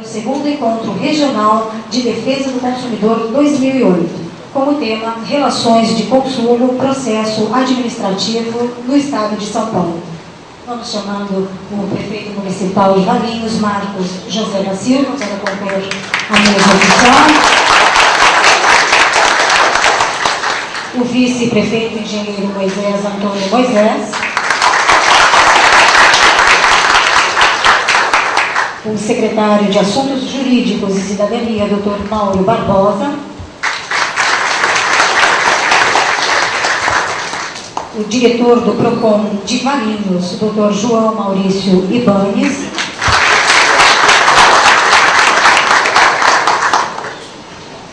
o segundo encontro regional de defesa do consumidor 2008, com o tema Relações de Consumo, Processo Administrativo no Estado de São Paulo. Vamos chamando o prefeito municipal de Valinhos, Marcos José da Silva, para compor a mesa oficial. O vice-prefeito engenheiro Moisés Antônio Moisés. O secretário de Assuntos Jurídicos e Cidadania, Dr. Mauro Barbosa. O diretor do PROCON de Valinhos, Dr. João Maurício Ibanes.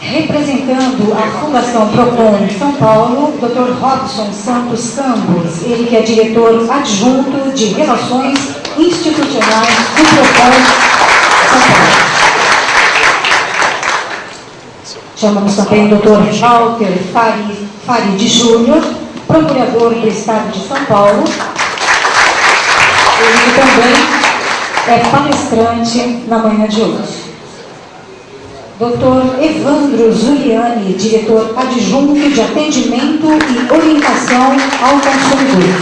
Representando a Fundação PROCON São Paulo, Dr. Robson Santos Campos, ele que é diretor adjunto de Relações Institucionais do PROCON São Paulo. Chamamos também o Dr. Walter Farid Júnior, procurador do Estado de São Paulo. Ele também é palestrante na manhã de hoje. Dr. Evandro Zuliani, diretor adjunto de Atendimento e Orientação ao Consumidor.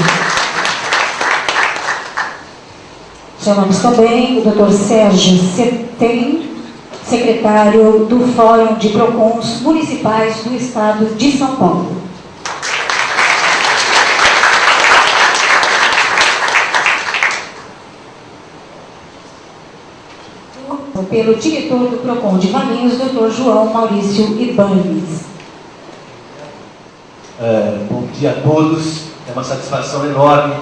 Chamamos também o Dr. Sérgio Setem, secretário do Fórum de PROCONs Municipais do Estado de São Paulo. Pelo diretor do PROCON de Valinhos, Dr. João Maurício Ibanes. Bom dia a todos. É uma satisfação enorme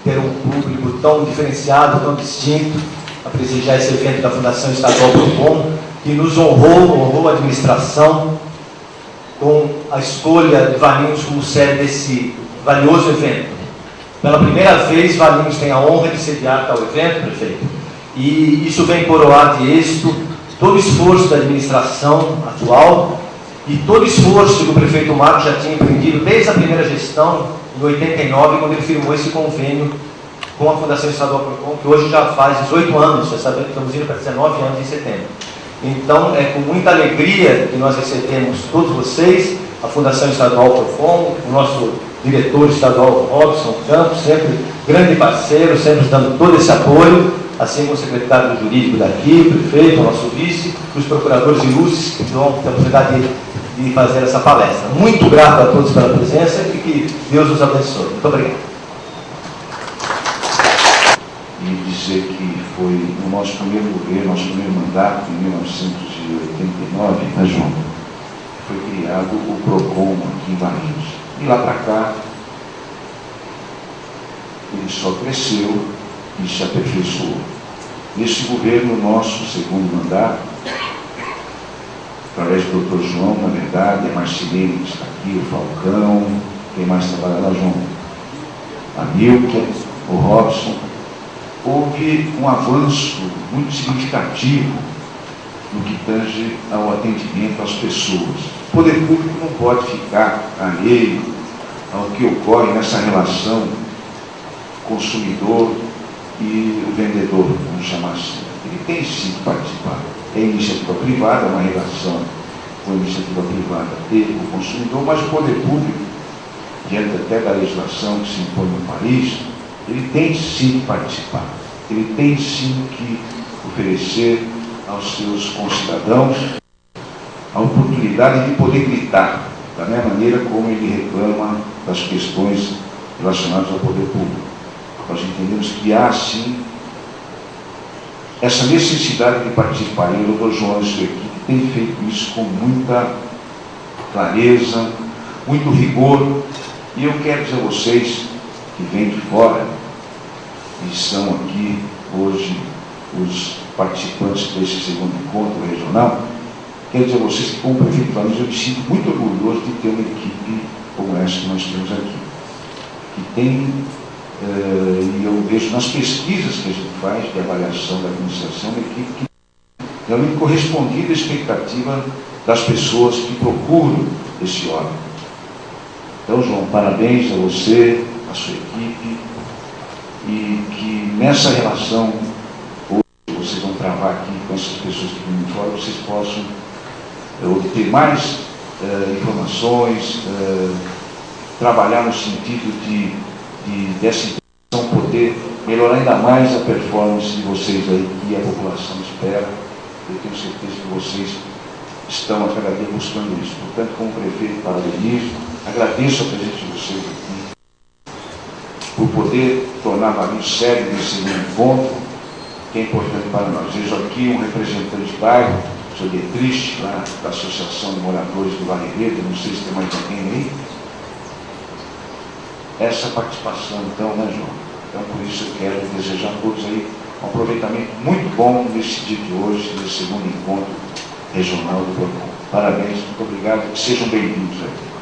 ter um público tão diferenciado, tão distinto, a prestigiar esse evento da Fundação Estadual PROCON, que nos honrou a administração com a escolha de Valinhos como sede desse valioso evento. Pela primeira vez, Valinhos tem a honra de sediar tal evento, prefeito. E isso vem coroar de êxito todo o esforço da administração atual e todo o esforço que o prefeito Marcos já tinha empreendido desde a primeira gestão, em 89, quando ele firmou esse convênio com a Fundação Estadual PROCON, que hoje já faz 18 anos, já sabemos que estamos indo para 19 anos em setembro. Então, é com muita alegria que nós recebemos todos vocês, a Fundação Estadual PROCON, o nosso diretor estadual Robson Campos, sempre grande parceiro, sempre dando todo esse apoio, assim como o secretário jurídico daqui, o prefeito, o nosso vice, os procuradores ilustres que vão ter a oportunidade de fazer essa palestra. Muito grato a todos pela presença e que Deus os abençoe. Muito obrigado. E dizer que foi no nosso primeiro governo, nosso primeiro mandato, em 1989, né, João? Foi criado o PROCON aqui em Valinhos. E lá para cá, ele só cresceu e se aperfeiçoou. Nesse governo nosso, segundo mandato, através do Dr. João, na verdade, a Marcelene que está aqui, o Falcão, quem mais trabalha lá, João? A Milton, o Robson, houve um avanço muito significativo no que tange ao atendimento às pessoas. O poder público não pode ficar alheio ao que ocorre nessa relação consumidor e o vendedor, vamos chamar assim. Ele tem sim que participar. É iniciativa privada, é uma relação com a iniciativa privada e o consumidor, mas o poder público, diante até da legislação que se impõe no país, ele tem sim que participar. Ele tem sim que oferecer aos seus concidadãos a oportunidade de poder gritar, da mesma maneira como ele reclama das questões relacionadas ao poder público. Nós entendemos que há, sim, essa necessidade de participar. E o Dr. João e sua equipe tem feito isso com muita clareza, muito rigor. E eu quero dizer a vocês que vêm de fora e são aqui hoje os participantes desse segundo encontro regional, quero dizer a vocês que, como prefeito de Valinhos, eu me sinto muito orgulhoso de ter uma equipe como essa que nós temos aqui, que tem... e eu vejo nas pesquisas que a gente faz de avaliação da administração, uma equipe que realmente correspondia à expectativa das pessoas que procuram esse órgão. Então, João, parabéns a você, a sua equipe, e que nessa relação hoje vocês vão travar aqui com essas pessoas que vêm de fora, vocês possam obter mais informações, trabalhar no sentido dessa instituição poder melhorar ainda mais a performance de vocês aí, que a população espera. Eu tenho certeza que vocês estão a cada dia buscando isso. Portanto, como prefeito, parabenizo, agradeço a presença de vocês aqui, por poder tornar Valinhos sério nesse encontro, que é importante para nós. Vejo aqui um representante de bairro, o senhor Dietrich, lá da Associação de Moradores do Vale Verde, não sei se tem mais alguém aí. Essa participação, então, né, João? Então, por isso eu quero desejar a todos aí um aproveitamento muito bom nesse dia de hoje, nesse segundo encontro regional do PROCON. Parabéns, muito obrigado, que sejam bem-vindos aí.